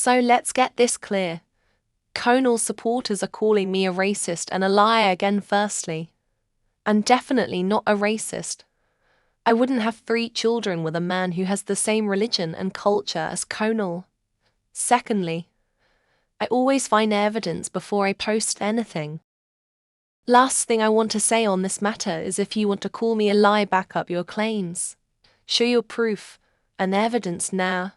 So let's get this clear. Conal supporters are calling me a racist and a liar again firstly. I'm definitely not a racist. I wouldn't have 3 children with a man who has the same religion and culture as Conal. Secondly, I always find evidence before I post anything. Last thing I want to say on this matter is if you want to call me a lie, back up your claims. Show your proof and evidence now.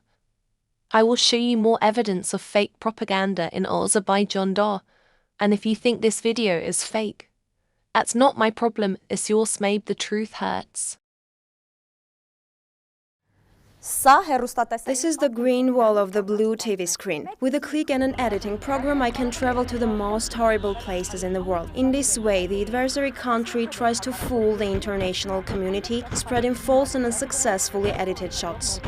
I will show you more evidence of fake propaganda in Azerbaijan. And if you think this video is fake, that's not my problem, it's yours. Maybe the truth hurts. This is the green wall of the blue TV screen. With a click and an editing program, I can travel to the most horrible places in the world. In this way, the adversary country tries to fool the international community, spreading false and unsuccessfully edited shots.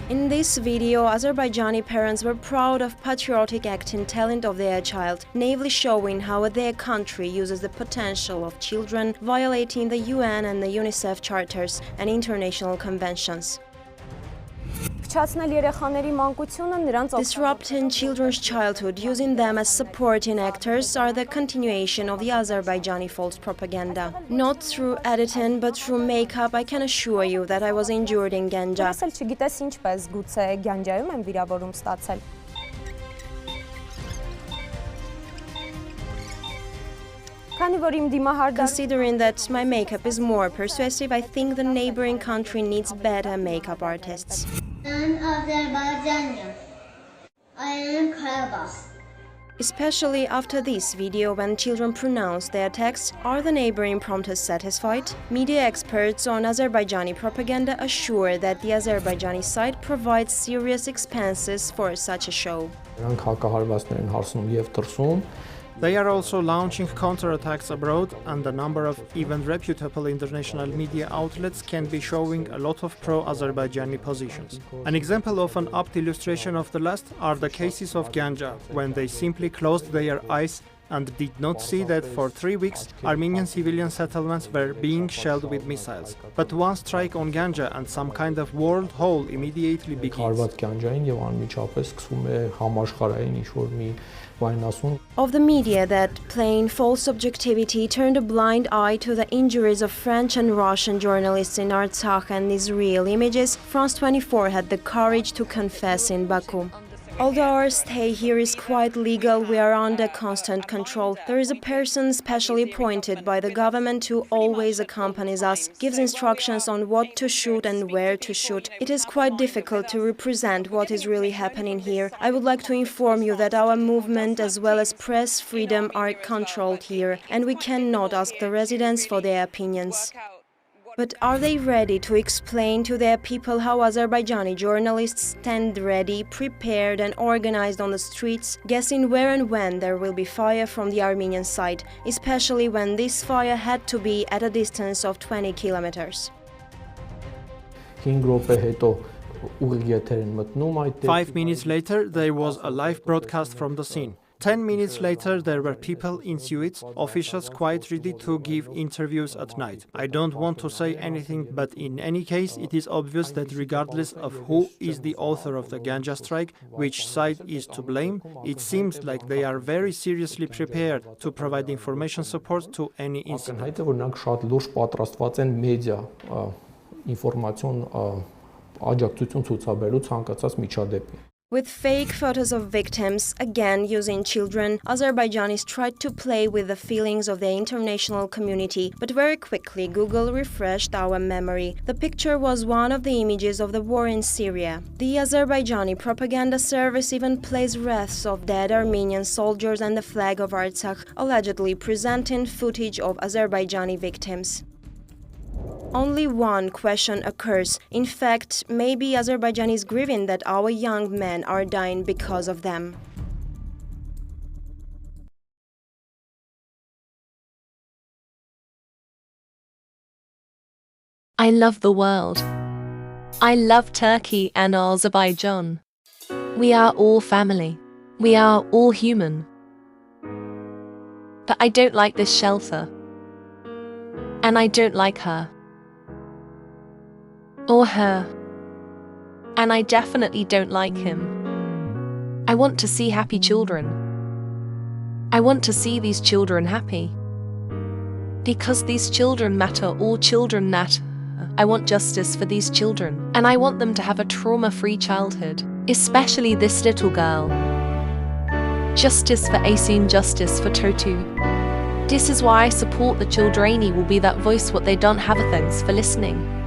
In this video, Azerbaijani parents were proud of patriotic acting talent of their child, naively showing how their country uses the potential of children, violating the UN and the UNICEF charters and international conventions. Disrupting children's childhood, using them as supporting actors, are the continuation of the Azerbaijani false propaganda. Not through editing, but through makeup, I can assure you that I was injured in Ganja. Considering that my makeup is more persuasive, I think the neighboring country needs better makeup artists. I'm Azerbaijani. I am Karabakh. Especially after this video, when children pronounce their text, are the neighboring prompters satisfied? Media experts on Azerbaijani propaganda assure that the Azerbaijani side provides serious expenses for such a show. They are also launching counterattacks abroad, and a number of even reputable international media outlets can be showing a lot of pro-Azerbaijani positions. An example of an apt illustration of the last are the cases of Ganja, when they simply closed their eyes and did not see that for 3 weeks Armenian civilian settlements were being shelled with missiles. But one strike on Ganja and some kind of world hole immediately begins. Of the media that, playing false objectivity, turned a blind eye to the injuries of French and Russian journalists in Artsakh and Israel images, France 24 had the courage to confess in Baku. Although our stay here is quite legal, we are under constant control. There is a person specially appointed by the government who always accompanies us, gives instructions on what to shoot and where to shoot. It is quite difficult to represent what is really happening here. I would like to inform you that our movement as well as press freedom are controlled here, and we cannot ask the residents for their opinions. But are they ready to explain to their people how Azerbaijani journalists stand ready, prepared and organized on the streets, guessing where and when there will be fire from the Armenian side, especially when this fire had to be at a distance of 20 kilometers? 5 minutes later, there was a live broadcast from the scene. 10 minutes later, there were people in suits, officials quite ready to give interviews at night. I don't want to say anything, but in any case, it is obvious that regardless of who is the author of the Ganja strike, which side is to blame, it seems like they are very seriously prepared to provide information support to any incident. With fake photos of victims, again using children, Azerbaijanis tried to play with the feelings of the international community, but very quickly Google refreshed our memory. The picture was one of the images of the war in Syria. The Azerbaijani propaganda service even plays wreaths of dead Armenian soldiers and the flag of Artsakh, allegedly presenting footage of Azerbaijani victims. Only one question occurs. In fact, maybe Azerbaijan is grieving that our young men are dying because of them. I love the world. I love Turkey and Azerbaijan. We are all family. We are all human. But I don't like this shelter. And I don't like her. Or her. And I definitely don't like him. I want to see happy children. I want to see these children happy. Because these children matter, all children matter. I want justice for these children, and I want them to have a trauma-free childhood, especially this little girl. Justice for Asin, justice for Totu. This is why I support the children will be that voice what they don't have. Thanks for listening.